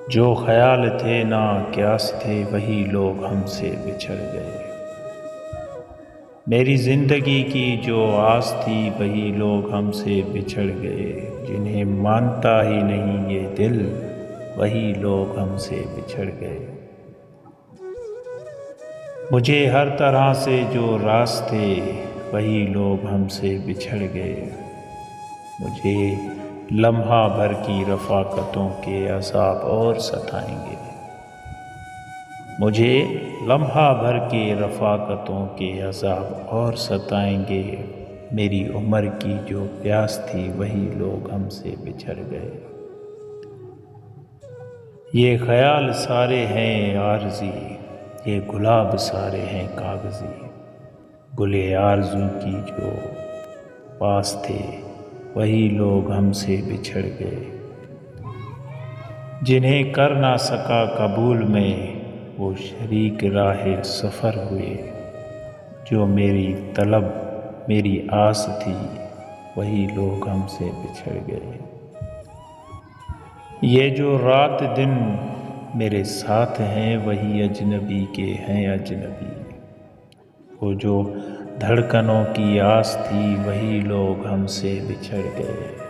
جو خیال تھے نا قیاس تھے وہی لوگ ہم سے بچھڑ گئے۔ میری زندگی کی جو آس تھی وہی لوگ ہم سے بچھڑ گئے۔ جنہیں مانتا ہی نہیں یہ دل وہی لوگ ہم سے بچھڑ گئے۔ مجھے ہر طرح سے جو راز تھے وہی لوگ ہم سے بچھڑ گئے۔ مجھے لمحہ بھر کی رفاقتوں کے عذاب اور ستائیں گے۔ مجھے لمحہ بھر کی رفاقتوں کے عذاب اور ستائیں گے۔ میری عمر کی جو پیاس تھی وہی لوگ ہم سے بچھڑ گئے۔ یہ خیال سارے ہیں عارضی، یہ گلاب سارے ہیں کاغذی۔ گلے آرزو کی جو پاس تھے وہی لوگ ہم سے بچھڑ گئے۔ جنہیں کر نہ سکا قبول میں وہ شریک راہ سفر ہوئے۔ جو میری طلب میری آس تھی وہی لوگ ہم سے بچھڑ گئے۔ یہ جو رات دن میرے ساتھ ہیں وہی اجنبی کے ہیں اجنبی۔ وہ جو دھڑکنوں کی آس تھی وہی لوگ ہم سے بچھڑ گئے۔